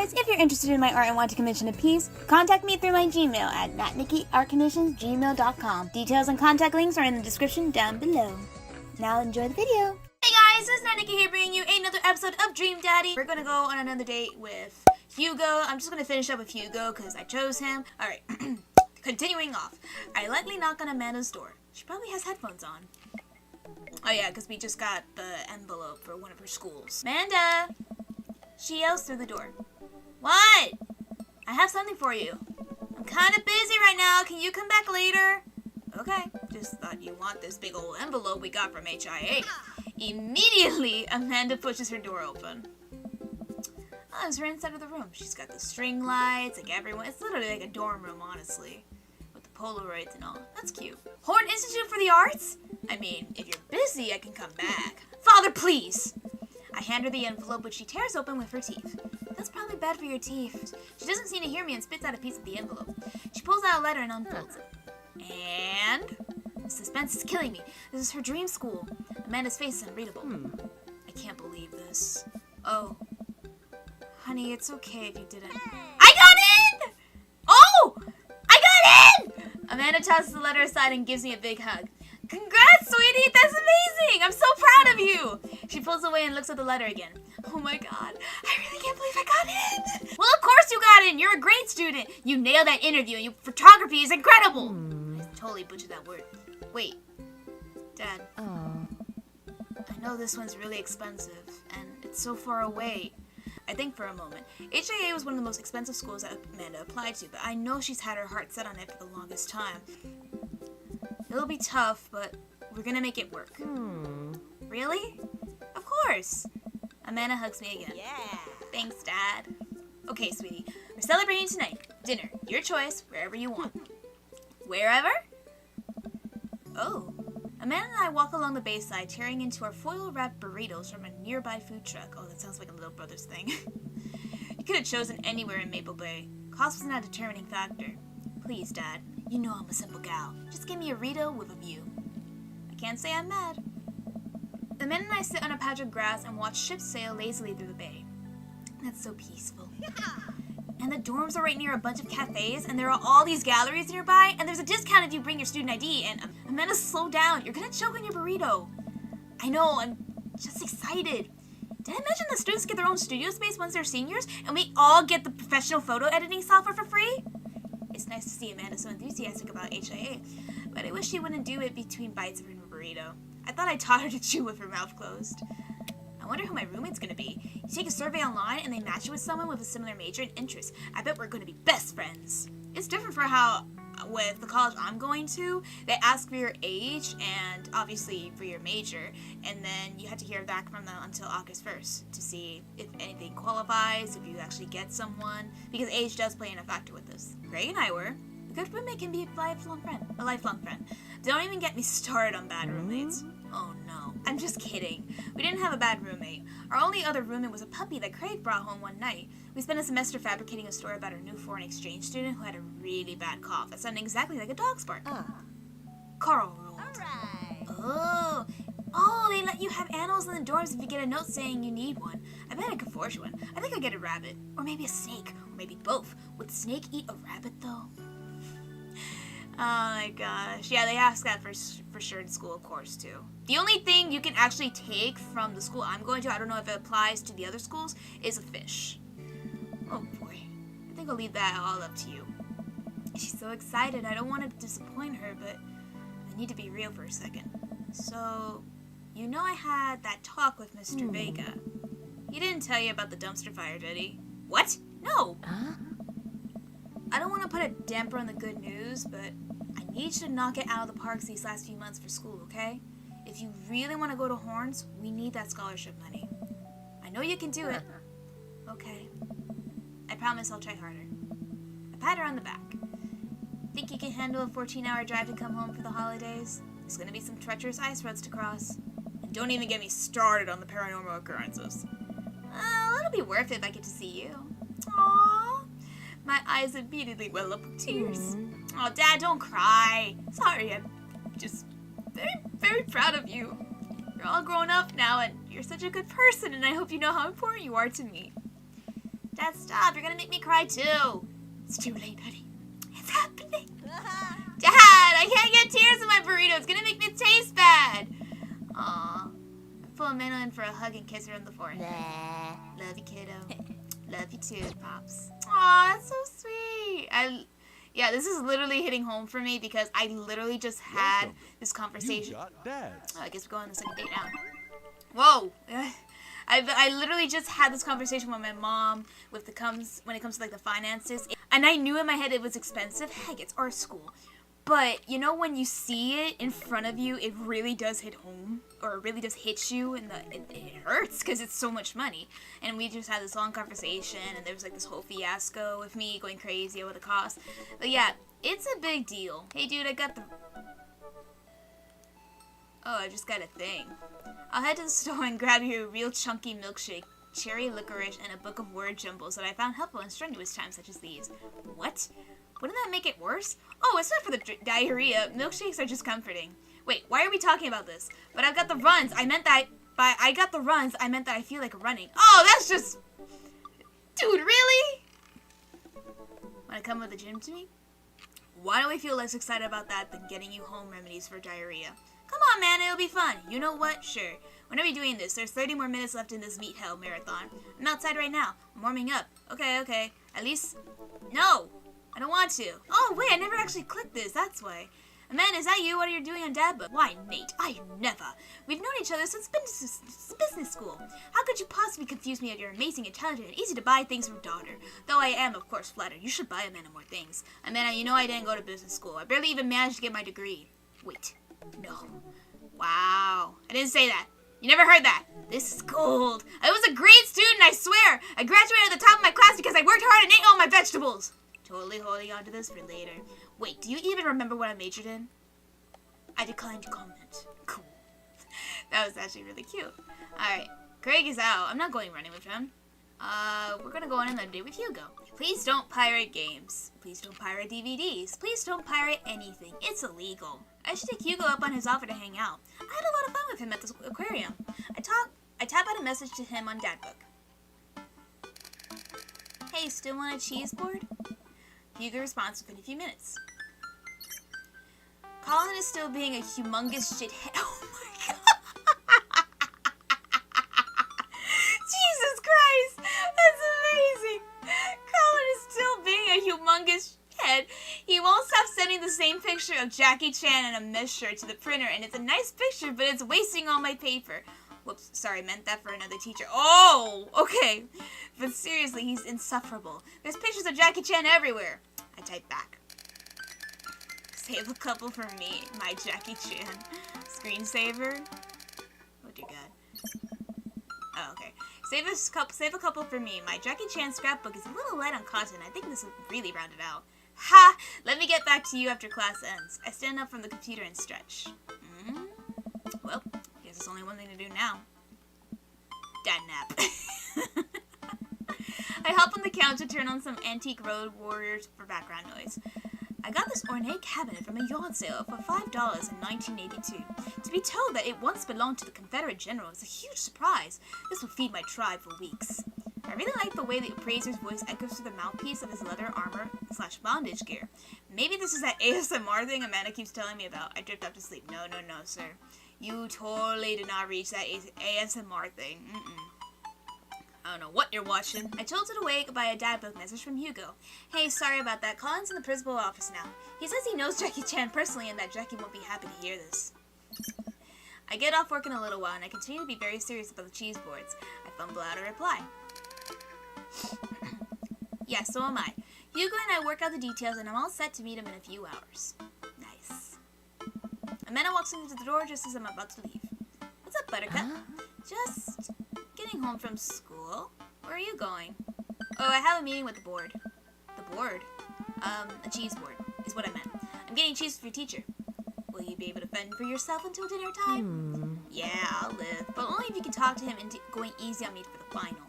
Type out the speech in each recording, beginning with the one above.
guys, if you're interested in my art and want to commission a piece, contact me through my Gmail at natnickiartcommissions@gmail.com. Details and contact links are in the description down below. Now enjoy the video. Hey guys, this is NatnickiLP here bringing you another episode of Dream Daddy. We're gonna go on another date with Hugo. I'm just gonna finish up with Hugo because I chose him. Alright, continuing off. I lightly knock on Amanda's door. She probably has headphones on. Oh yeah, because we just got the envelope for one of her schools. Amanda! She yells through the door. What? I have something for you. I'm kind of busy right now. Can you come back later? Okay, just thought you want this big old envelope we got from HIA. Immediately, Amanda pushes her door open. Oh, it's her inside of the room. She's got the string lights, like everyone. It's literally like a dorm room, honestly. With the Polaroids and all. That's cute. Horn Institute for the Arts? I mean, if you're busy, I can come back. Father, please! I hand her the envelope, which she tears open with her teeth. That's probably bad for your teeth. She doesn't seem to hear me and spits out a piece of the envelope. She pulls out a letter and unfolds it. And the suspense is killing me. This is her dream school. Amanda's face is unreadable. I can't believe this. Oh. Honey, it's okay if you didn't. I got in! Oh! I got in! Amanda tosses the letter aside and gives me a big hug. Congrats, sweetie! That's amazing! I'm so proud of you! She pulls away and looks at the letter again. Oh my god, I really can't believe I got in! Well, of course you got in! You're a great student! You nailed that interview and your photography is incredible! I totally butchered that word. Wait. Dad. Oh. I know this one's really expensive, and it's so far away. I think for a moment. HIA was one of the most expensive schools that Amanda applied to, but I know she's had her heart set on it for the longest time. It'll be tough, but we're gonna make it work. Really? Of course. Amanda hugs me again. Yeah. Thanks, Dad. Okay, sweetie. We're celebrating tonight. Dinner. Your choice, wherever you want. Wherever? Oh. Amanda and I walk along the bayside, tearing into our foil-wrapped burritos from a nearby food truck. Oh, that sounds like a little brother's thing. You could have chosen anywhere in Maple Bay. Cost was not a determining factor. Please, Dad. You know I'm a simple gal. Just give me a Rito with a view. I can't say I'm mad. Amanda and I sit on a patch of grass and watch ships sail lazily through the bay. That's so peaceful. Yeah. And the dorms are right near a bunch of cafes, and there are all these galleries nearby, and there's a discount if you bring your student ID, and Amanda, slow down. You're gonna choke on your burrito. I know, I'm just excited. Did I mention the students get their own studio space once they're seniors, and we all get the professional photo editing software for free? It's nice to see Amanda so enthusiastic about HIA, but I wish she wouldn't do it between bites of her burrito. I thought I taught her to chew with her mouth closed. I wonder who my roommate's gonna be. You take a survey online and they match you with someone with a similar major and interest. I bet we're gonna be best friends. It's different for how, with the college I'm going to, they ask for your age and obviously for your major, and then you have to hear back from them until August 1st to see if anything qualifies, if you actually get someone, because age does play in a factor with this. Gray and I were. A good roommate can be a lifelong friend. Don't even get me started on bad roommates. Oh no, I'm just kidding. We didn't have a bad roommate. Our only other roommate was a puppy that Craig brought home one night. We spent a semester fabricating a story about our new foreign exchange student who had a really bad cough that sounded exactly like a dog's bark. Carl ruled. Alright. Oh, they let you have animals in the dorms if you get a note saying you need one. I bet I could forge one. I think I'd get a rabbit. Or maybe a snake. Or maybe both. Would the snake eat a rabbit though? Oh my gosh. Yeah, they ask that for sure in school, of course, too. The only thing you can actually take from the school I'm going to, I don't know if it applies to the other schools, is a fish. Oh boy. I think I'll leave that all up to you. She's so excited. I don't want to disappoint her, but I need to be real for a second. So, you know I had that talk with Mr. Vega. He didn't tell you about the dumpster fire, did he? What? No! I don't want to put a damper on the good news, but I need you to knock it out of the parks these last few months for school, okay? If you really want to go to Horns, we need that scholarship money. I know you can do it. Okay. I promise I'll try harder. I pat her on the back. Think you can handle a 14-hour drive to come home for the holidays? There's gonna be some treacherous ice roads to cross. And don't even get me started on the paranormal occurrences. It'll be worth it if I get to see you. Aww. My eyes immediately well up with tears. Oh, Dad, don't cry. Sorry, I'm just very, very proud of you. You're all grown up now, and you're such a good person, and I hope you know how important you are to me. Dad, stop. You're gonna make me cry too. It's too late, honey. It's happening. Dad, I can't get tears in my burrito. It's gonna make me taste bad. Aw. Pull Amanda in for a hug and kiss her on the forehead. Love you, kiddo. Love you too, Pops. Aw, that's so sweet. Yeah, this is literally hitting home for me because I literally just had this conversation. Oh, I guess we're going on the second date now. Whoa. I literally just had this conversation with my mom when it comes to like the finances. And I knew in my head it was expensive. Heck, it's our school. But, you know, when you see it in front of you, it really does hit home. Or it really does hit you, and it hurts because it's so much money. And we just had this long conversation, and there was like this whole fiasco with me going crazy over the cost. But yeah, it's a big deal. Hey dude, I got the... Oh, I just got a thing. I'll head to the store and grab you a real chunky milkshake, cherry licorice, and a book of word jumbles that I found helpful in strenuous times such as these. What? Wouldn't that make it worse? Oh, it's not for the diarrhea. Milkshakes are just comforting. Wait, why are we talking about this? But I've got the runs. I meant that I feel like running. Oh, that's just... Dude, really? Wanna come with the gym to me? Why do I feel less excited about that than getting you home remedies for diarrhea? Come on, man, it'll be fun. You know what? Sure. When are we doing this? There's 30 more minutes left in this meat hell marathon. I'm outside right now. I'm warming up. Okay. At least... No! I don't want to. Oh, wait, I never actually clicked this. That's why. Amanda, is that you? What are you doing on Dad Book? Why, Nate, I never. We've known each other since business school. How could you possibly confuse me of your amazing, intelligent, and easy-to-buy things from daughter? Though I am, of course, flattered. You should buy Amanda more things. Amanda, you know I didn't go to business school. I barely even managed to get my degree. Wait. No. Wow. I didn't say that. You never heard that. This is gold. I was a great student, I swear. I graduated at the top of my class because I worked hard and ate all my vegetables. Totally holding on to this for later. Wait, do you even remember what I majored in? I declined to comment. Cool. That was actually really cute. Alright, Craig is out. I'm not going running with him. We're gonna go on another date with Hugo. Please don't pirate games. Please don't pirate DVDs. Please don't pirate anything. It's illegal. I should take Hugo up on his offer to hang out. I had a lot of fun with him at the aquarium. I tap out a message to him on Dad Book. Hey, still want a cheese board? Hugo responds within a few minutes. Colin is still being a humongous shithead. Oh my god! Jesus Christ! That's amazing! Colin is still being a humongous shithead. He won't stop sending the same picture of Jackie Chan in a mesh shirt to the printer, and it's a nice picture, but it's wasting all my paper. Whoops, sorry, meant that for another teacher. Oh, okay. But seriously, he's insufferable. There's pictures of Jackie Chan everywhere. I type back. Save a couple for me, my Jackie Chan. Screensaver. Oh dear God. Oh, okay. Save a couple for me. My Jackie Chan scrapbook is a little light on content. I think this will really round it out. Ha! Let me get back to you after class ends. I stand up from the computer and stretch. Well, guess there's only one thing to do now. Dad nap. I hop on the couch to turn on some antique Road Warriors for background noise. I got this ornate cabinet from a yard sale for $5 in 1982. To be told that it once belonged to the Confederate general is a huge surprise. This will feed my tribe for weeks. I really like the way the appraiser's voice echoes through the mouthpiece of his leather armor/bondage gear. Maybe this is that ASMR thing Amanda keeps telling me about. I drift off to sleep. No, sir. You totally did not reach that ASMR thing. I don't know what you're watching. I jolted awake by a Dad Book message from Hugo. Hey, sorry about that. Colin's in the principal office now. He says he knows Jackie Chan personally and that Jackie won't be happy to hear this. I get off work in a little while and I continue to be very serious about the cheese boards. I fumble out a reply. Yeah, so am I. Hugo and I work out the details and I'm all set to meet him in a few hours. Nice. Amanda walks into the door just as I'm about to leave. What's up, Buttercup? Just getting home from school. Where are you going? Oh, I have a meeting with the board. The board? A cheese board is what I meant. I'm getting cheese for your teacher. Will you be able to fend for yourself until dinner time? Yeah, I'll live. But only if you can talk to him into going easy on me for the final.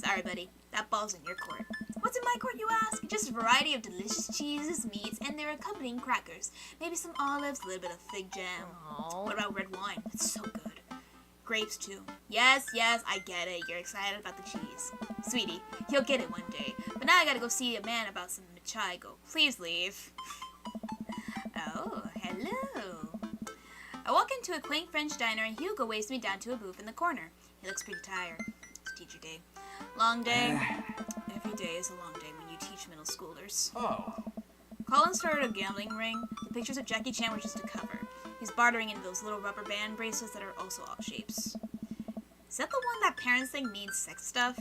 Sorry, buddy. That ball's in your court. What's in my court, you ask? Just a variety of delicious cheeses, meats, and their accompanying crackers. Maybe some olives, a little bit of fig jam. Aww. What about red wine? It's so good. Grapes, too. Yes, I get it. You're excited about the cheese. Sweetie, he'll get it one day. But now I gotta go see a man about some Michigo. Please leave. Oh, hello. I walk into a quaint French diner and Hugo waves me down to a booth in the corner. He looks pretty tired. It's teacher day. Long day. Every day is a long day when you teach middle schoolers. Oh. Colin started a gambling ring. The pictures of Jackie Chan were just a cover. He's bartering into those little rubber band bracelets that are also odd shapes. Is that the one that parents think means sex stuff?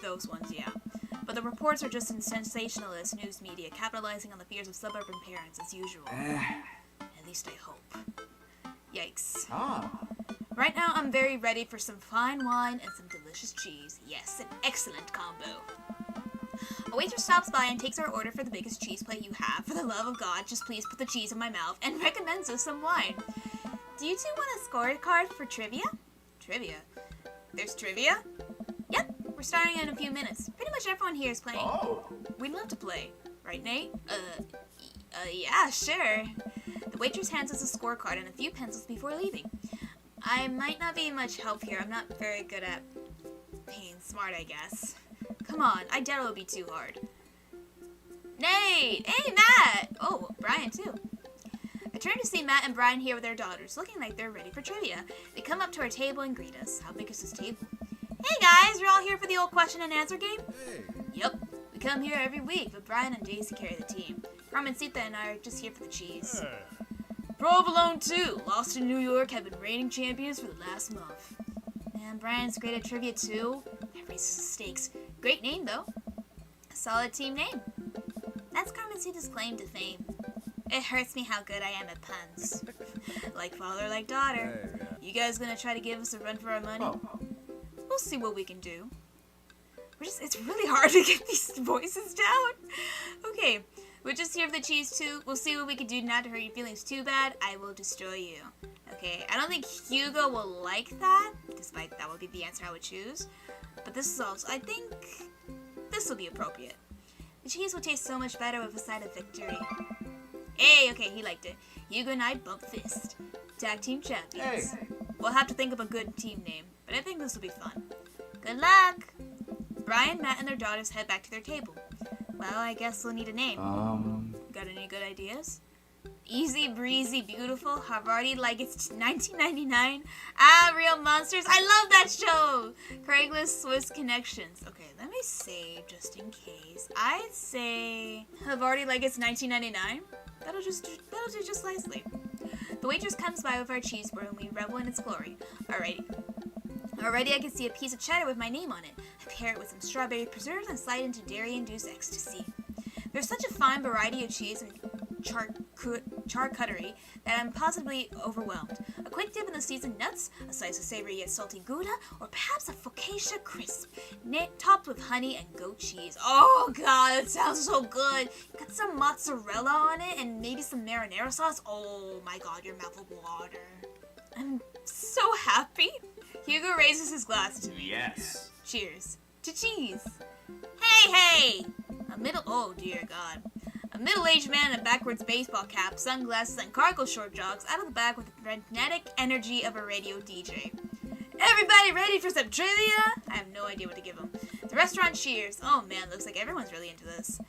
Those ones, yeah. But the reports are just in sensationalist news media, capitalizing on the fears of suburban parents as usual. At least I hope. Yikes. Ah. Right now, I'm very ready for some fine wine and some delicious cheese. Yes, an excellent combo. A waitress stops by and takes our order for the biggest cheese plate you have. For the love of God, just please put the cheese in my mouth and recommends us some wine. Do you two want a scorecard for trivia? Trivia? There's trivia? Yep, we're starting in a few minutes. Pretty much everyone here is playing. Oh. We'd love to play. Right, Nate? Yeah, sure. The waitress hands us a scorecard and a few pencils before leaving. I might not be much help here. I'm not very good at being smart, I guess. Come on, I doubt it'll be too hard. Nate! Hey, Matt! Oh, Brian, too. I turn to see Matt and Brian here with their daughters, looking like they're ready for trivia. They come up to our table and greet us. How big is this table? Hey, guys! You're all here for the old question and answer game? Hey. Yep. We come here every week, but Brian and Daisy carry the team. Carmencita and I are just here for the cheese. Provolone, too. Lost in New York have been reigning champions for the last month. Man, Brian's great at trivia, too. That raises the stakes. Great name, though. A solid team name. That's Carmencita's claim to fame. It hurts me how good I am at puns. Like father, like daughter. Hey, You guys gonna try to give us a run for our money? Oh. We'll see what we can do. It's really hard to get these voices down. Okay, we're just here for the cheese, too. We'll see what we can do not to hurt your feelings too bad. I will destroy you. Okay, I don't think Hugo will like that, despite that would be the answer I would choose. But this is also, I think this will be appropriate. The cheese will taste so much better with a side of victory. Hey, okay, he liked it. Hugo and I bump fist. Tag team champions. Hey. We'll have to think of a good team name, but I think this will be fun. Good luck! Brian, Matt, and their daughters head back to their table. Well, I guess we'll need a name. Got any good ideas? Easy, breezy, beautiful, Havarti like it's 1999. Ah, Real Monsters. I love that show. Craigslist Swiss Connections. Okay, let me save just in case. I'd say Havarti like it's 1999. That'll do just nicely. The waitress comes by with our cheese board and we revel in its glory. Already I can see a piece of cheddar with my name on it. I pair it with some strawberry preserves and slide into dairy-induced ecstasy. There's such a fine variety of cheese and charcuterie that I'm positively overwhelmed. A quick dip in the seasoned nuts, a slice of savory yet salty Gouda, or perhaps a focaccia crisp, topped with honey and goat cheese. Oh god, it sounds so good. Got some mozzarella on it and maybe some marinara sauce. Oh my god, your mouth will water. I'm so happy. Hugo raises his glass to me. Yes. Cheers. To cheese. Hey! Oh dear god. A middle-aged man in a backwards baseball cap, sunglasses, and cargo short jogs out of the bag with the frenetic energy of a radio DJ. Everybody ready for some trivia? I have no idea what to give them. The restaurant cheers. Oh man, looks like everyone's really into this.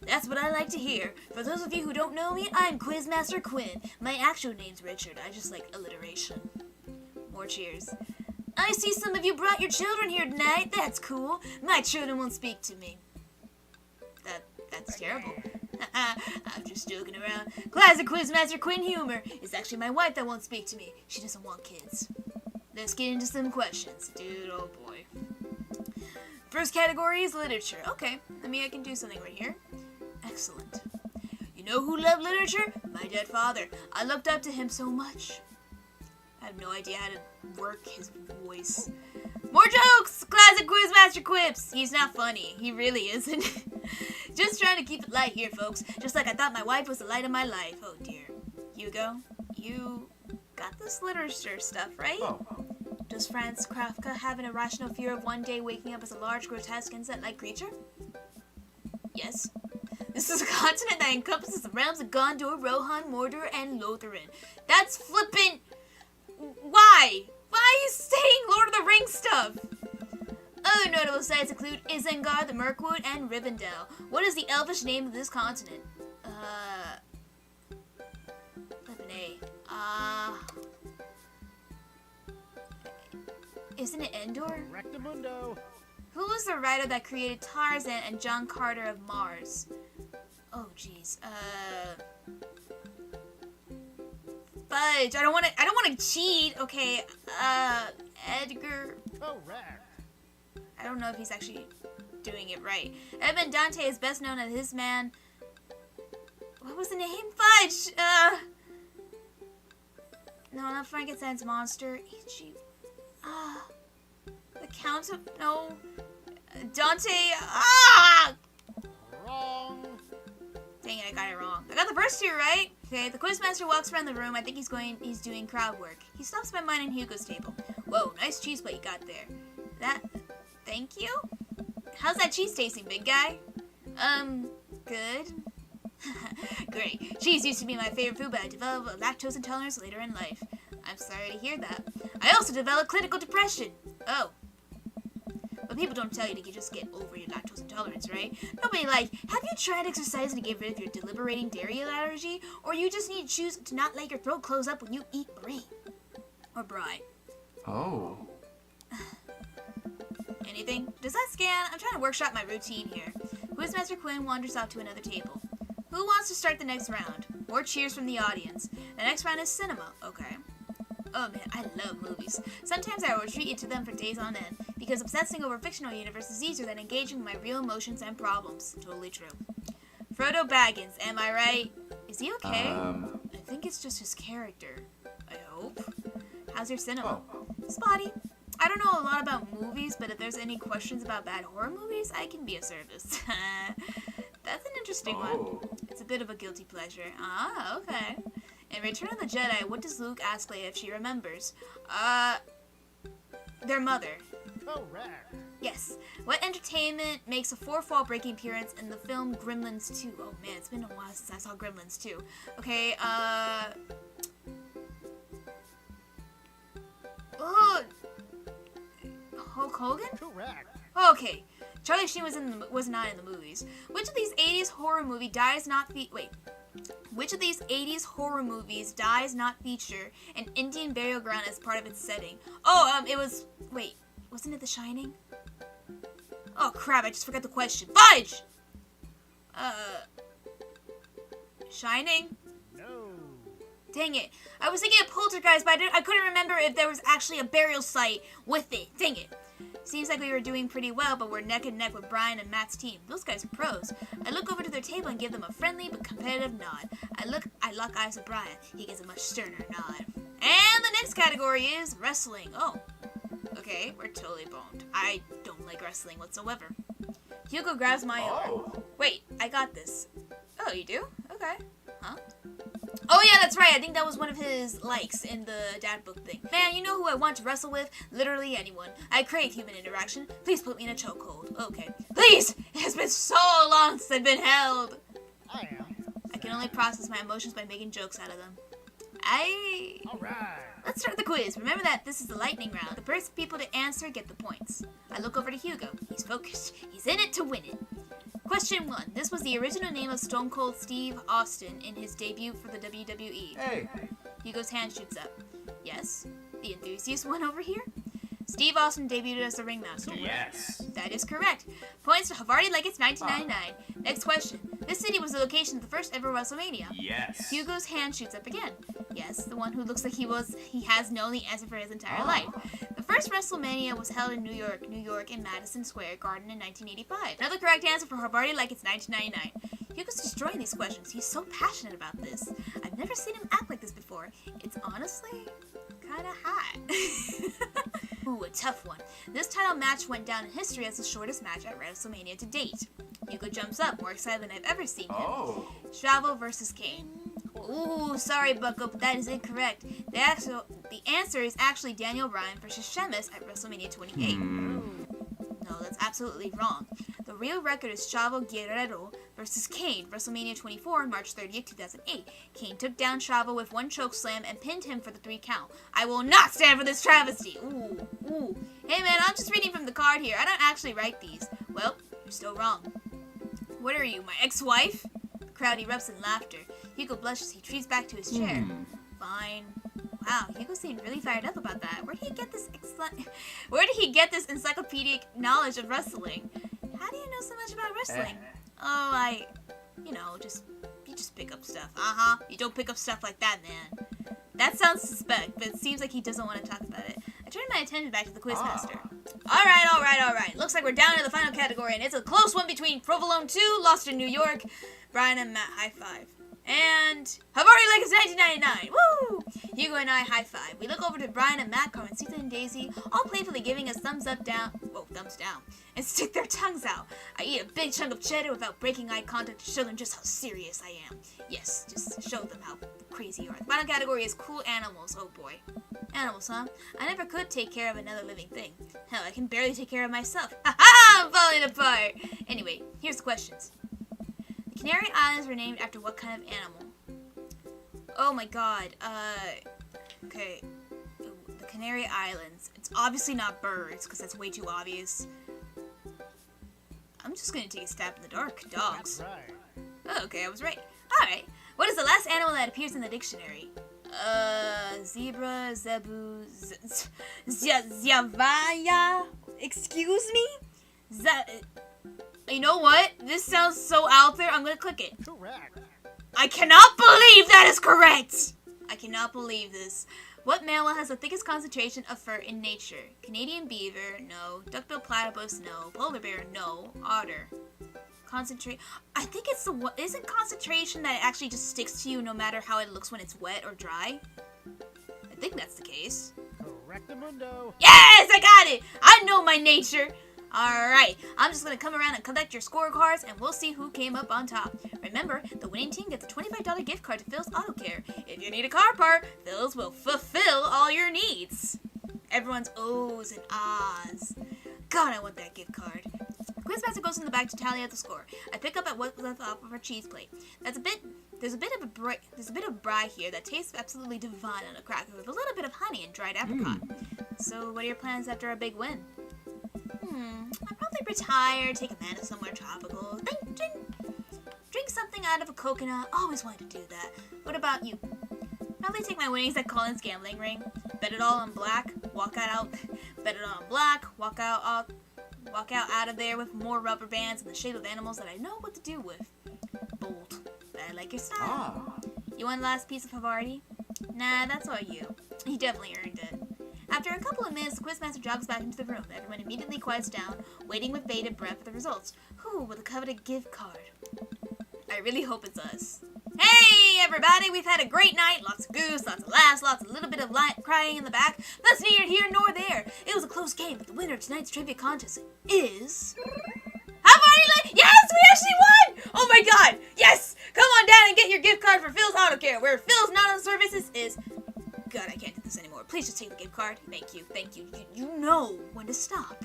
That's what I like to hear. For those of you who don't know me, I'm Quizmaster Quinn. My actual name's Richard. I just like alliteration. More cheers. I see some of you brought your children here tonight. That's cool. My children won't speak to me. That's terrible. I'm just joking around. Classic Quizmaster Quinn humor. It's actually my wife that won't speak to me. She doesn't want kids. Let's get into some questions. Dude, oh boy. First category is literature. Okay, I can do something right here. Excellent. You know who loved literature? My dead father. I looked up to him so much. I have no idea how to work his voice. More jokes! Classic Quizmaster quips! He's not funny. He really isn't. Just trying to keep it light here, folks. Just like I thought my wife was the light of my life. Oh, dear. Hugo, you got this literature stuff, right? Oh. Does Franz Kafka have an irrational fear of one day waking up as a large, grotesque, insect-like creature? Yes. This is a continent that encompasses the realms of Gondor, Rohan, Mordor, and Lothlorien. That's flippin'... Why? Why are you saying Lord of the Rings stuff? Other notable sites include Isengard, the Mirkwood, and Rivendell. What is the elvish name of this continent? Isn't it Endor? Rectamundo. Who was the writer that created Tarzan and John Carter of Mars? Oh, jeez. Fudge. I don't want to cheat. Okay. Edgar. Correct. I don't know if he's actually doing it right. Edmond Dante is best known as his man. What was the name? Fudge. No, not Frankenstein's monster. H.G. The Count of... No. Dante... Wrong. Dang it, I got it wrong. I got the first two right. Okay, the quizmaster walks around the room. I think he's doing crowd work. He stops by mine and Hugo's table. Whoa, nice cheese plate you got there. Thank you? How's that cheese tasting, big guy? Good. Great. Cheese used to be my favorite food, but I developed a lactose intolerance later in life. I'm sorry to hear that. I also developed clinical depression. Oh. But people don't tell you to just get over your lactose intolerance, right? Nobody have you tried exercising to get rid of your deliberating dairy allergy? Or you just need to choose to not let your throat close up when you eat brie. Or brie. Oh. Anything? Does that scan? I'm trying to workshop my routine here. Quizmaster Quinn wanders off to another table. Who wants to start the next round? More cheers from the audience. The next round is cinema. Okay. Oh man, I love movies. Sometimes I will retreat into them for days on end, because obsessing over fictional universe is easier than engaging with my real emotions and problems. Totally true. Frodo Baggins, am I right? Is he okay? I think it's just his character. I hope. How's your cinema? Oh. Spotty. I don't know a lot about movies, but if there's any questions about bad horror movies, I can be of service. That's an interesting one. It's a bit of a guilty pleasure. Ah, okay. In Return of the Jedi, what does Luke ask Leia if she remembers? Their mother. Correct. Yes. What entertainment makes a fourth wall breaking appearance in the film Gremlins 2? Oh man, it's been a while since I saw Gremlins 2. Okay, oh, Hulk Hogan? Correct. Okay. Charlie Sheen was not in the movies. Which of these 80s horror movies does not feature an Indian burial ground as part of its setting? Oh, wasn't it The Shining? Oh crap, I just forgot the question. Fudge! Shining? No. Dang it. I was thinking of Poltergeist, but I couldn't remember if there was actually a burial site with it. Dang it. Seems like we were doing pretty well, but we're neck and neck with Brian and Matt's team. Those guys are pros. I look over to their table and give them a friendly but competitive nod. I lock eyes with Brian. He gives a much sterner nod. And the next category is wrestling. Oh. Okay, we're totally boned. I don't like wrestling whatsoever. Hugo grabs my arm. Wait, I got this. Oh, you do? Okay. Huh? Oh yeah, that's right. I think that was one of his likes in the dad book thing. Man, you know who I want to wrestle with? Literally anyone. I crave human interaction. Please put me in a chokehold. Okay. Please! It has been so long since I've been held. I am. I can only process my emotions by making jokes out of them. All right. Let's start the quiz. Remember that this is the lightning round. The first people to answer get the points. I look over to Hugo. He's focused. He's in it to win it. Question 1. This was the original name of Stone Cold Steve Austin in his debut for the WWE. Hey. Hugo's hand shoots up. Yes? The enthusiast one over here? Steve Austin debuted as the ringmaster. Yes. That is correct. Points to Havarti like it's 1999. Next question. This city was the location of the first ever WrestleMania. Yes. Hugo's hand shoots up again. Yes, the one who looks like he has known the answer for his entire life. The first WrestleMania was held in New York in Madison Square Garden in 1985. Another correct answer for Havarti like it's 1999. Hugo's destroying these questions. He's so passionate about this. I've never seen him act like this before. It's honestly kind of hot. Ooh, a tough one. This title match went down in history as the shortest match at WrestleMania to date. Hugo jumps up, more excited than I've ever seen him. Chavo versus Kane. Ooh, sorry, Bucko, but that is incorrect. The answer is actually Daniel Bryan versus Sheamus at WrestleMania 28. No, that's absolutely wrong. The real record is Chavo Guerrero versus Kane, WrestleMania 24 on March 30th, 2008. Kane took down Chavo with one chokeslam and pinned him for the 3 count. I will not stand for this travesty. Ooh, ooh. Hey man, I'm just reading from the card here. I don't actually write these. Well, you're still wrong. What are you, my ex-wife? The crowd erupts in laughter. Hugo blushes. He retreats back to his chair. Fine. Wow, Hugo seemed really fired up about that. Where did he get this encyclopedic knowledge of wrestling? How do you know so much about wrestling? Oh, you just pick up stuff. You don't pick up stuff like that, man. That sounds suspect, but it seems like he doesn't want to talk about it. I turned my attention back to the Quizmaster. Alright. Looks like we're down to the final category, and it's a close one between Provolone 2, Lost in New York, Brian and Matt, high five. And Havari like it's 1999. Woo! Hugo and I high five. We look over to Brian and Matt, Carmencita and Daisy, all playfully giving us thumbs down, and stick their tongues out. I eat a big chunk of cheddar without breaking eye contact to show them just how serious I am. Yes, just show them how crazy you are. The final category is cool animals. Oh boy. Animals, huh? I never could take care of another living thing. Hell, I can barely take care of myself. Ha ha! I'm falling apart! Anyway, here's the questions. The Canary Islands were named after what kind of animal? Oh my god, okay. The Canary Islands. It's obviously not birds, because that's way too obvious. I'm just gonna take a stab in the dark. Dogs. That's right. Oh, okay, I was right. Alright. What is the last animal that appears in the dictionary? Zebra, zebu, Zavaya? Excuse me? You know what? This sounds so out there, I'm gonna click it. Correct. I cannot believe that is correct! I cannot believe this. What mammal has the thickest concentration of fur in nature? Canadian beaver, no. Duck-billed platypus, no. Polar bear, no. Otter. I think it's the one. Isn't concentration that it actually just sticks to you no matter how it looks when it's wet or dry? I think that's the case. Correctamundo. Yes, I got it! I know my nature! Alright, I'm just gonna come around and collect your scorecards and we'll see who came up on top. Remember, the winning team gets a $25 gift card to Phil's Auto Care. If you need a car part, Phil's will fulfill all your needs. Everyone's ohs and ahs. God, I want that gift card. Quizmaster goes in the back to tally out the score. I pick up at what was left off of our cheese plate. There's a bit of brie here that tastes absolutely divine on a cracker with a little bit of honey and dried apricot. So, what are your plans after our big win? I'll probably retire, take a nap somewhere tropical, drink something out of a coconut. Always wanted to do that. What about you? Probably take my winnings at Colin's gambling ring. Bet it all on black. Walk out. Bet it all on black. Walk out of there with more rubber bands in the shape of animals that I know what to do with. Bold. But I like your style. You want the last piece of Havarti? Nah, that's all you. You definitely earned it. After a couple of minutes, the Quizmaster jogs back into the room. Everyone immediately quiets down, waiting with bated breath for the results. Who will the coveted gift card? I really hope it's us. Hey, everybody! We've had a great night. Lots of goose, lots of laughs, lots of little bit of crying in the back. That's neither here nor there. It was a close game, but the winner of tonight's trivia contest is... Havarti! Yes, we actually won! Oh my god! Yes! Come on down and get your gift card for Phil's Auto Care, where Phil's non-services is... God, I can't do this anymore. Please just take the gift card. Thank you. You know when to stop.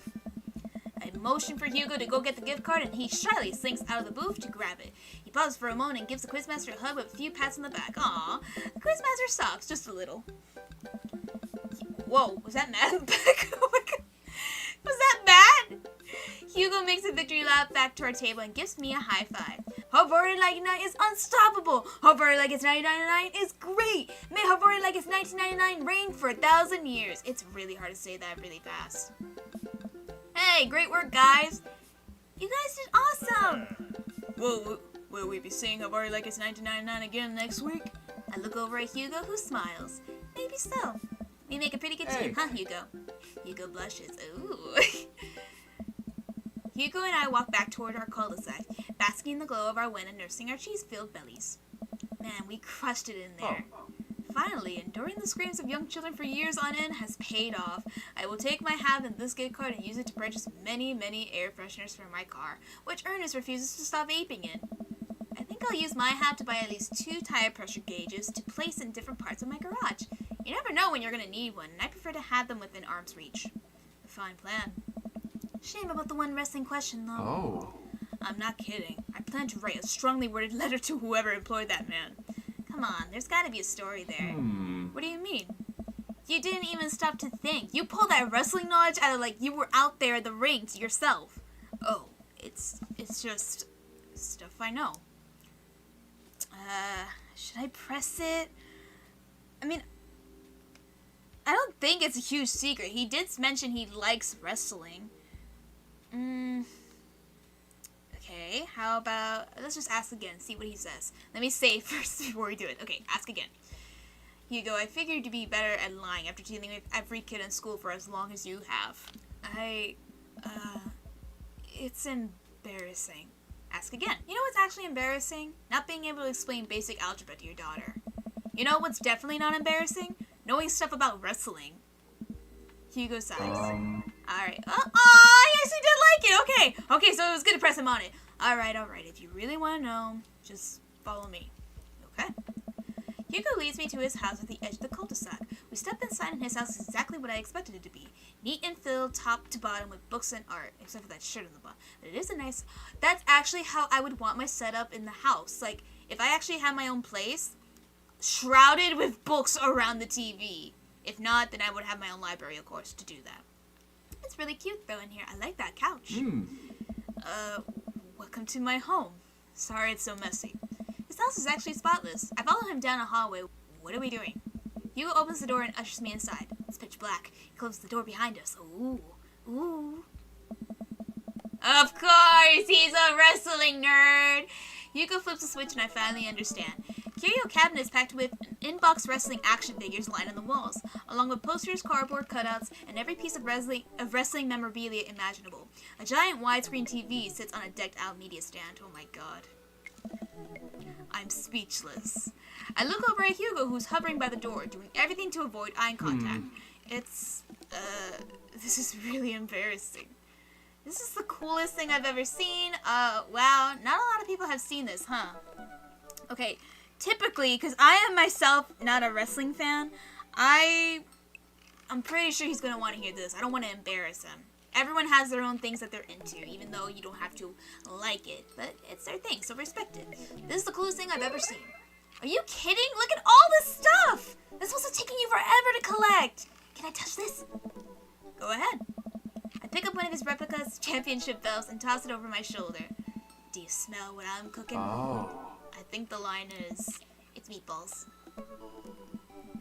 I motion for Hugo to go get the gift card, and he shyly slinks out of the booth to grab it. He pauses for a moment and gives the Quizmaster a hug with a few pats on the back. Aww. The Quizmaster stops just a little. Whoa, was that Matt in the back? Oh my god. Was that Matt? Hugo makes a victory lap back to our table and gives me a high five. Havarti Like It's 99 is unstoppable. Havarti Like It's 1999 is great. May Havarti Like It's 1999 reign for 1,000 years. It's really hard to say that really fast. Hey, great work, guys. You guys did awesome. Well, will we be seeing Havarti Like It's 1999 again next week? I look over at Hugo, who smiles. Maybe so. We make a pretty good team, huh, Hugo? Hugo blushes. Ooh. Hugo and I walk back toward our cul-de-sac, basking in the glow of our win and nursing our cheese-filled bellies. Man, we crushed it in there. Finally, enduring the screams of young children for years on end has paid off. I will take my half in this gift card and use it to purchase many, many air fresheners for my car, which Ernest refuses to stop aping in. I think I'll use my half to buy at least 2 tire pressure gauges to place in different parts of my garage. You never know when you're going to need one, and I prefer to have them within arm's reach. A fine plan. Shame about the one wrestling question, though. Oh. I'm not kidding. I plan to write a strongly worded letter to whoever employed that man. Come on, there's gotta be a story there. What do you mean? You didn't even stop to think. You pulled that wrestling knowledge out of like you were out there at the ring to yourself. Oh, it's just stuff I know. Should I press it? I mean, I don't think it's a huge secret. He did mention he likes wrestling. Okay, how about, let's just ask again, see what he says. Let me say first before we do it. Okay, ask again. Hugo, I figured you'd be better at lying after dealing with every kid in school for as long as you have. It's embarrassing. Ask again. You know what's actually embarrassing? Not being able to explain basic algebra to your daughter. You know what's definitely not embarrassing? Knowing stuff about wrestling. Hugo sighs. Alright. Oh, he actually did like it. Okay, so it was good to press him on it. Alright. If you really want to know, just follow me. Okay? Hugo leads me to his house at the edge of the cul-de-sac. We step inside and his house is exactly what I expected it to be. Neat and filled top to bottom with books and art, except for that shirt on the bottom. But it is a nice... That's actually how I would want my setup in the house. Like, if I actually had my own place, shrouded with books around the TV. If not, then I would have my own library, of course, to do that. It's really cute, though, in here. I like that couch. Welcome to my home. Sorry it's so messy. His house is actually spotless. I follow him down a hallway. What are we doing? Hugo opens the door and ushers me inside. It's pitch black. He closes the door behind us. Ooh. Of course, he's a wrestling nerd. Hugo flips a switch and I finally understand. Curio cabinet is packed with in-box wrestling action figures lined on the walls, along with posters, cardboard cutouts, and every piece of wrestling memorabilia imaginable. A giant widescreen TV sits on a decked-out media stand. Oh my god. I'm speechless. I look over at Hugo, who's hovering by the door, doing everything to avoid eye contact. This is really embarrassing. This is the coolest thing I've ever seen. Wow, not a lot of people have seen this, huh? Okay, typically, because I am myself not a wrestling fan, I'm pretty sure he's gonna want to hear this. I don't want to embarrass him. Everyone has their own things that they're into, even though you don't have to like it. But it's their thing, so respect it. This is the coolest thing I've ever seen. Are you kidding? Look at all this stuff! This must have taken you forever to collect! Can I touch this? Go ahead. I pick up one of his replicas championship belts and toss it over my shoulder. Do you smell what I'm cooking? Oh. I think the line is, it's meatballs.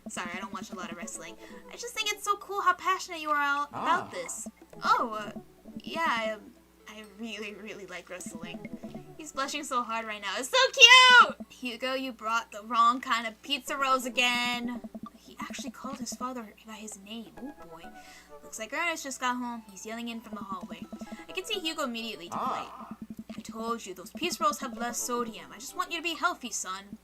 Sorry, I don't watch a lot of wrestling. I just think it's so cool how passionate you are all about this. Oh, yeah, I really, really like wrestling. He's blushing so hard right now. It's so cute! Hugo, you brought the wrong kind of pizza rolls again. He actually called his father by his name. Oh boy. Looks like Ernest just got home. He's yelling in from the hallway. I can see Hugo immediately deflate. I told you, those pizza rolls have less sodium. I just want you to be healthy, son.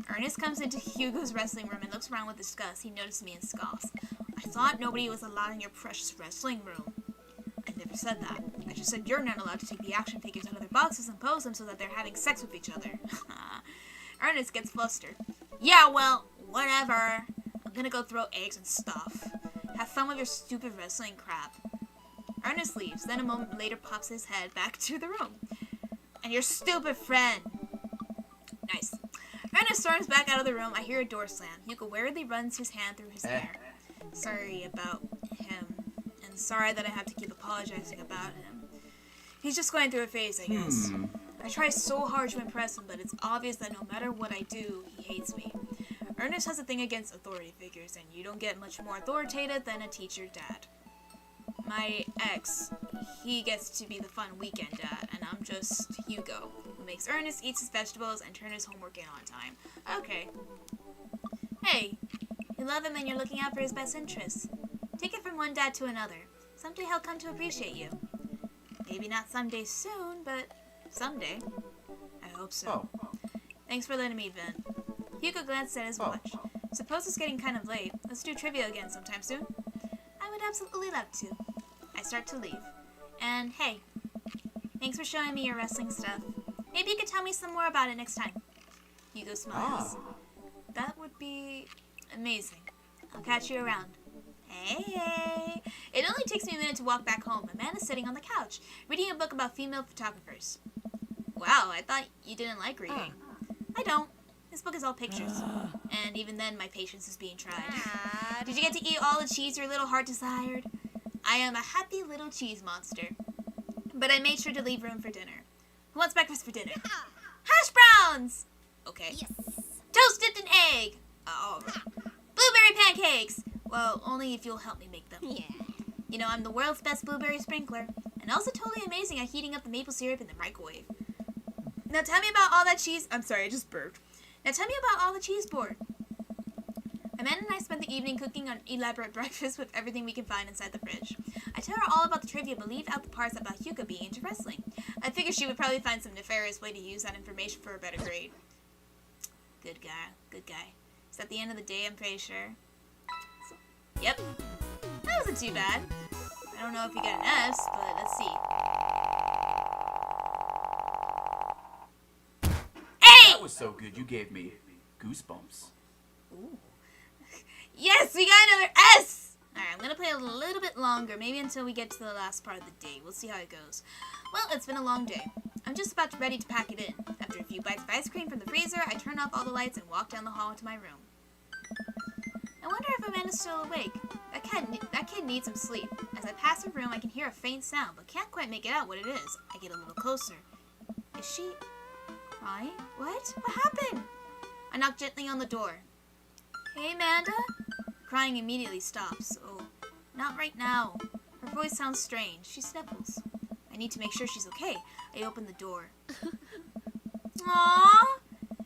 Ernest comes into Hugo's wrestling room and looks around with disgust. He notices me and scoffs. I thought nobody was allowed in your precious wrestling room. I never said that. I just said you're not allowed to take the action figures out of their boxes and pose them so that they're having sex with each other. Ernest gets flustered. Yeah, well, whatever. I'm gonna go throw eggs and stuff. Have fun with your stupid wrestling crap. Ernest leaves, then a moment later pops his head back to the room. And your stupid friend. Nice. Ernest storms back out of the room. I hear a door slam. Hugo wearily runs his hand through his hair. Sorry about him. And sorry that I have to keep apologizing about him. He's just going through a phase, I guess. I try so hard to impress him, but it's obvious that no matter what I do, he hates me. Ernest has a thing against authority figures, and you don't get much more authoritative than a teacher dad. My ex, he gets to be the fun weekend dad, and I'm just Hugo, who makes Ernest eat his vegetables and turn his homework in on time. Okay. Hey, you love him and you're looking out for his best interests. Take it from one dad to another. Someday he'll come to appreciate you. Maybe not someday soon, but someday. I hope so. Thanks for letting me vent. Hugo glanced at his watch. Suppose it's getting kind of late. Let's do trivia again sometime soon. I would absolutely love to. I start to leave. And hey, thanks for showing me your wrestling stuff. Maybe you could tell me some more about it next time. Hugo smiles. That would be amazing. I'll catch you around. Hey. It only takes me a minute to walk back home. Amanda's sitting on the couch, reading a book about female photographers. Wow, I thought you didn't like reading. I don't. This book is all pictures. And even then, my patience is being tried. Did you get to eat all the cheese your little heart desired? I am a happy little cheese monster. But I made sure to leave room for dinner. Who wants breakfast for dinner? Hash browns! Okay. Yes. Toast dipped in egg! Blueberry pancakes! Well, only if you'll help me make them. Yeah. You know, I'm the world's best blueberry sprinkler, and also totally amazing at heating up the maple syrup in the microwave. Now tell me about all that cheese. I'm sorry, I just burped. Now tell me about all the cheese board. Amanda and I spent the evening cooking an elaborate breakfast with everything we can find inside the fridge. I tell her all about the trivia, but leave out the parts about Hyuga being into wrestling. I figured she would probably find some nefarious way to use that information for a better grade. Good guy, good guy. Is that the end of the day? I'm pretty sure. So, yep. That wasn't too bad. I don't know if you got an S, but let's see. Hey! That was so good, you gave me goosebumps. Ooh. Yes, we got another S! Alright, I'm gonna play a little bit longer, maybe until we get to the last part of the day. We'll see how it goes. Well, it's been a long day. I'm just about ready to pack it in. After a few bites of ice cream from the freezer, I turn off all the lights and walk down the hall to my room. I wonder if Amanda's still awake. That kid needs some sleep. As I pass her room, I can hear a faint sound, but can't quite make it out what it is. I get a little closer. Is she crying? What? What happened? I knock gently on the door. Hey, Amanda? Crying immediately stops. Oh, not right now. Her voice sounds strange. She sniffles. I need to make sure she's okay. I open the door. Aww!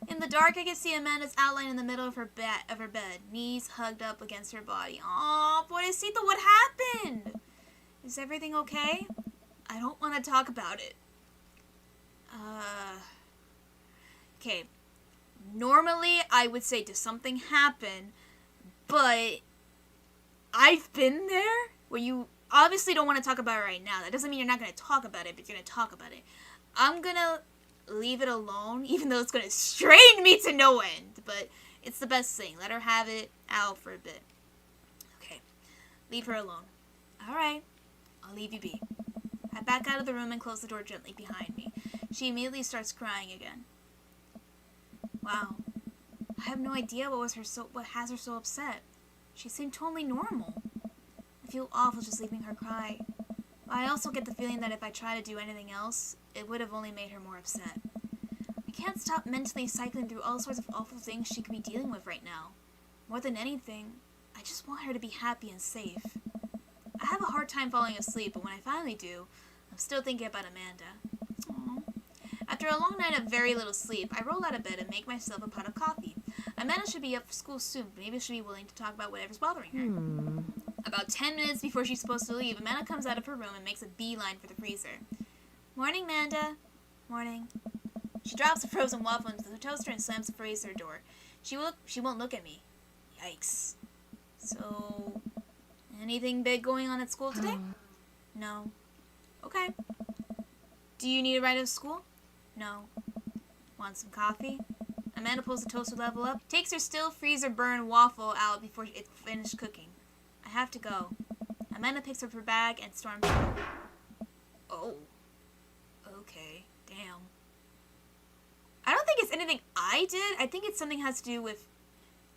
In the dark, I can see Amanda's outline in the middle of her bed, knees hugged up against her body. Aww, pobrecito, what happened? Is everything okay? I don't want to talk about it. Okay. Normally, I would say, does something happen? But I've been there where you obviously don't want to talk about it right now. That doesn't mean you're not going to talk about it, but you're going to talk about it. I'm going to leave it alone, even though it's going to strain me to no end. But it's the best thing. Let her have it out for a bit. Okay. Leave her alone. Alright. I'll leave you be. I back out of the room and close the door gently behind me. She immediately starts crying again. Wow. I have no idea what has her so upset. She seemed totally normal. I feel awful just leaving her cry. But I also get the feeling that if I try to do anything else, it would have only made her more upset. I can't stop mentally cycling through all sorts of awful things she could be dealing with right now. More than anything, I just want her to be happy and safe. I have a hard time falling asleep, but when I finally do, I'm still thinking about Amanda. Aww. After a long night of very little sleep, I roll out of bed and make myself a pot of coffee. Amanda should be up for school soon, but maybe she'll be willing to talk about whatever's bothering her. About 10 minutes before she's supposed to leave, Amanda comes out of her room and makes a beeline for the freezer. Morning, Amanda. Morning. She drops a frozen waffle into the toaster and slams the freezer door. She won't look at me. Yikes. So, anything big going on at school today? No. Okay. Do you need a ride to school? No. Want some coffee? Amanda pulls the toaster level up, takes her still freezer burn waffle out before it's finished cooking. I have to go. Amanda picks up her bag and storms out. Oh. Okay. Damn. I don't think it's anything I did. I think it's something has to do with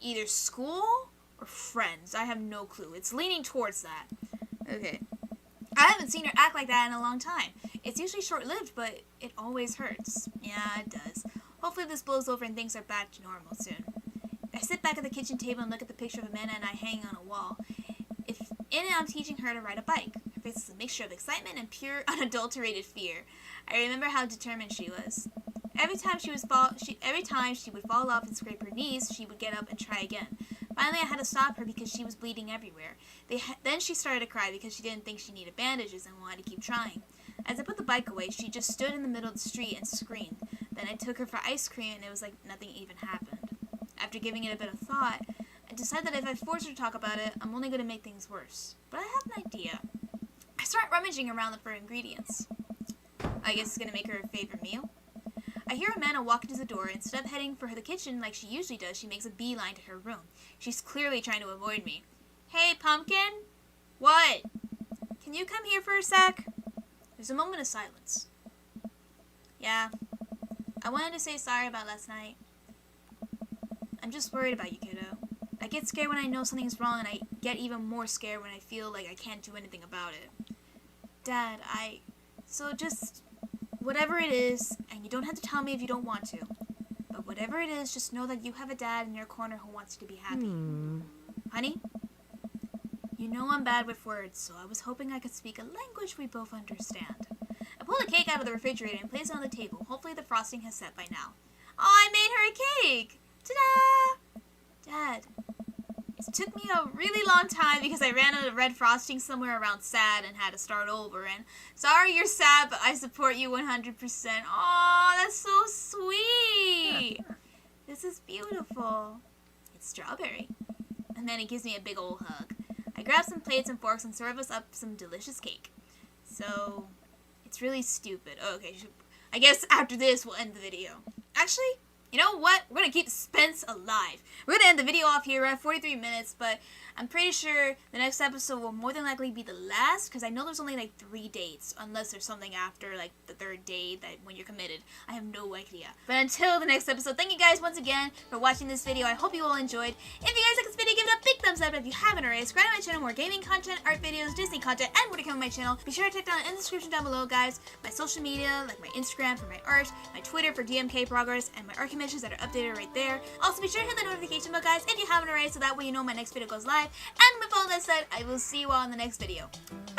either school or friends. I have no clue. It's leaning towards that. Okay. I haven't seen her act like that in a long time. It's usually short-lived, but it always hurts. Yeah, it does. Hopefully this blows over and things are back to normal soon. I sit back at the kitchen table and look at the picture of Amanda and I hanging on a wall. In it, I'm teaching her to ride a bike. Her face is a mixture of excitement and pure, unadulterated fear. I remember how determined she was. Every time she would fall off and scrape her knees, she would get up and try again. Finally, I had to stop her because she was bleeding everywhere. Then she started to cry because she didn't think she needed bandages and wanted to keep trying. As I put the bike away, she just stood in the middle of the street and screamed. Then I took her for ice cream and it was like nothing even happened. After giving it a bit of thought, I decided that if I force her to talk about it, I'm only going to make things worse. But I have an idea. I start rummaging around for ingredients. I guess it's going to make her a favorite meal. I hear Amanda walk into the door, and instead of heading for the kitchen like she usually does, she makes a beeline to her room. She's clearly trying to avoid me. Hey, Pumpkin? What? Can you come here for a sec? There's a moment of silence. Yeah. I wanted to say sorry about last night. I'm just worried about you, kiddo. I get scared when I know something's wrong, and I get even more scared when I feel like I can't do anything about it. Dad, So just... whatever it is, and you don't have to tell me if you don't want to, but whatever it is, just know that you have a dad in your corner who wants you to be happy. Honey? You know I'm bad with words, so I was hoping I could speak a language we both understand. I pulled a cake out of the refrigerator and placed it on the table. Hopefully the frosting has set by now. Oh, I made her a cake! Ta-da! Dad, it took me a really long time because I ran out of red frosting somewhere around sad and had to start over. And sorry you're sad, but I support you 100%. Oh, that's so sweet! This is beautiful. It's strawberry. And then he gives me a big old hug. I grab some plates and forks and serve us up some delicious cake. So, it's really stupid. Oh, okay, I guess after this we'll end the video. Actually, you know what? We're gonna keep the suspense alive. We're gonna end the video off here at 43 minutes, but I'm pretty sure the next episode will more than likely be the last, because I know there's only like 3 dates, unless there's something after like the 3rd day that when you're committed. I have no idea. But until the next episode, thank you guys once again for watching this video. I hope you all enjoyed. If you guys like this video, give it a big thumbs up. If you haven't already, subscribe to my channel, more gaming content, art videos, Disney content, and more to come on my channel. Be sure to check down in the description down below, guys, my social media, like my Instagram for my art, my Twitter for DMK progress, and my art commissions that are updated right there. Also, be sure to hit the notification bell, guys, if you haven't already, so that way you know my next video goes live. And with all that said, I will see you all in the next video. Bye!